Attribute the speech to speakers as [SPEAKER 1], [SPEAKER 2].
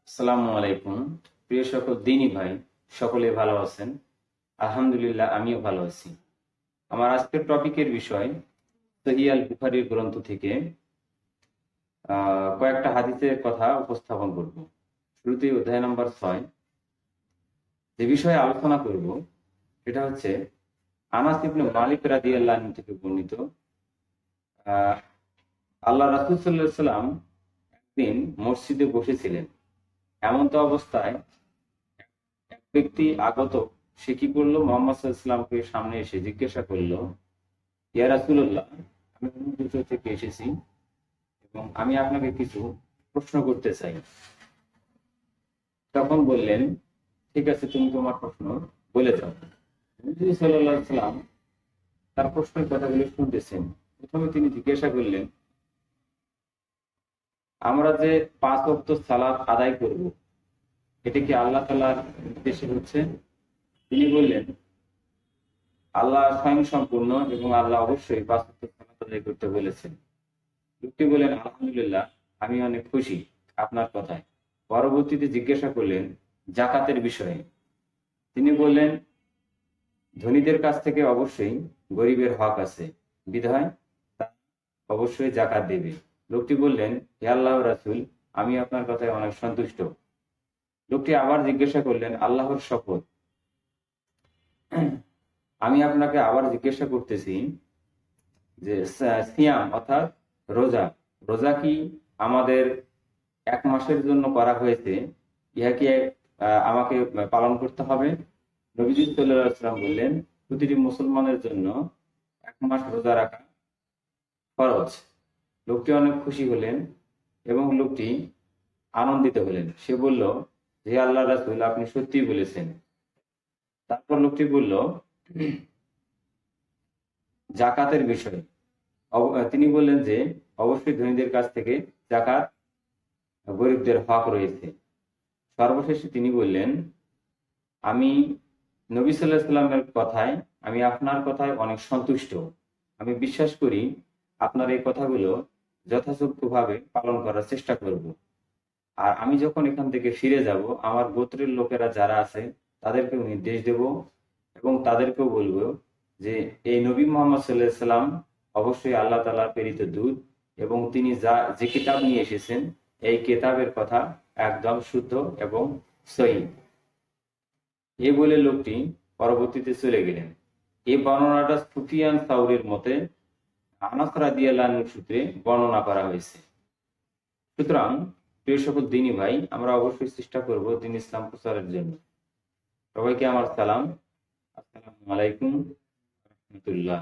[SPEAKER 1] আসসালামু আলাইকুম। প্রিয় সকল দিনী ভাই, সকলে ভালো আছেন? আলহামদুলিল্লাহ, আমিও ভালো আছি। আমার আজকের টপিকের বিষয় সহিহ আল বুখারীর গ্রন্থ থেকে কয়েকটা হাদিসের কথা উপস্থাপন করব। শুরুতেই অধ্যায় নম্বর 6 যে বিষয়ে আলোচনা করব সেটা হচ্ছে আনাস ইবনে মালিক রাদিয়াল্লাহু আনহু থেকে বর্ণিত। আহ, আল্লাহ রাসূল সাল্লাল্লাহু আলাইহি সাল্লাম একদিন মসজিদে বসেছিলেন। এমন তো অবস্থায় এক ব্যক্তি আগত, সে কি করলো, মোহাম্মদ সাল্লাল্লাহু আলাইহি সাল্লামকে সামনে এসে জিজ্ঞাসা করলো, ইয়া রাসূলুল্লাহ, আমি অমুক দেশ থেকে এসেছি এবং আমি আপনাকে কিছু প্রশ্ন করতে চাই। তখন বললেন, ঠিক আছে, তুমি তোমার প্রশ্ন বলে যাও। নবী সাল্লাল্লাহু আলাইহি সাল্লাম তার প্রশ্নের কথাগুলো শুনতেছেন। প্রথমে তিনি জিজ্ঞাসা করলেন, আমরা যে 5 ওয়াক্ত সালাত আদায় করব, এটা কি আল্লাহ তাআলার নির্দেশে হচ্ছে? তিনি বললেন, আল্লাহ স্বয়ং সম্পূর্ণ এবং আল্লাহ অবশ্যই 5 ওয়াক্ত সালাত আদায় করতে বলেছেন। লোকটি বললেন, আলহামদুলিল্লাহ, আমি অনেক খুশি আপনার কথায়। পরবর্তীতে জিজ্ঞাসা করলেন জাকাতের বিষয়ে। তিনি বললেন, ধনীদের কাছ থেকে অবশ্যই গরিবের হক আছে, বিধায় তা অবশ্যই জাকাত দেবে। লোকটি বললেন, হে আল্লাহর রাসূল, আমি আপনার কথায় অনেক সন্তুষ্ট। লোকটি আবার জিজ্ঞাসা করলেন, আল্লাহর শপথ, আমি আপনাকে আবার জিজ্ঞাসা করতেছি যে সিয়াম অর্থাৎ রোজা, রোজা কি আমাদের 1 মাসের জন্য করা হয়েছে, ইহা কি আমাকে পালন করতে হবে? নবীজি সাল্লাল্লাহু আলাইহি ওয়াসাল্লাম বললেন, প্রতিটি মুসলমানের জন্য 1 মাস রোজা রাখা ফরজ। লোকটি অনেক খুশি হলেন এবং লোকটি আনন্দিত হলেন। সে বলল, হে আল্লাহর রাসূল, আপনি সত্যিই বলেছেন। তারপর লোকটি বলল জাকাতের বিষয়ে। তিনি বললেন যে অবশ্যই ধনীদের কাছ থেকে জাকাত, গরিবদের হক রয়েছে। সর্বশেষে তিনি বললেন, আমি নবী সাল্লাল্লাহু আলাইহি সাল্লামের কথায়, আমি আপনার কথায় অনেক সন্তুষ্ট। আমি বিশ্বাস করি আপনার এই কথাগুলো যথাযোগ্যভাবে পালন করার চেষ্টা করব। আর আমি যখন এখান থেকে ফিরে যাব, আমার গোত্রের লোকেরা যারা আছে তাদেরকেও নির্দেশ দেব এবং তাদেরকেও বলবো যে এই নবী মুহাম্মদ সাল্লাল্লাহু আলাইহি সাল্লাম অবশ্যই আল্লাহ তাআলার প্রেরিত দূত এবং তিনি যে কিতাব নিয়ে এসেছেন এই কিতাবের কথা একদম শুদ্ধ এবং সহিহ। এই বলে লোকটি পরবর্তীতে চলে গেলেন। এই বর্ণনাটা সুফিয়ান সাউরির মতে আনাস রাদিয়াল্লাহু আনহু সূত্রে বর্ণনা করা হয়েছে। সুতরাং প্রিয় সকল দিনী ভাই, আমরা অবশ্যই চেষ্টা করব দ্বীন ইসলাম প্রচারের জন্য। সবাইকে আমার সালাম। আসসালামু আলাইকুম ওয়া রাহমাতুল্লাহ।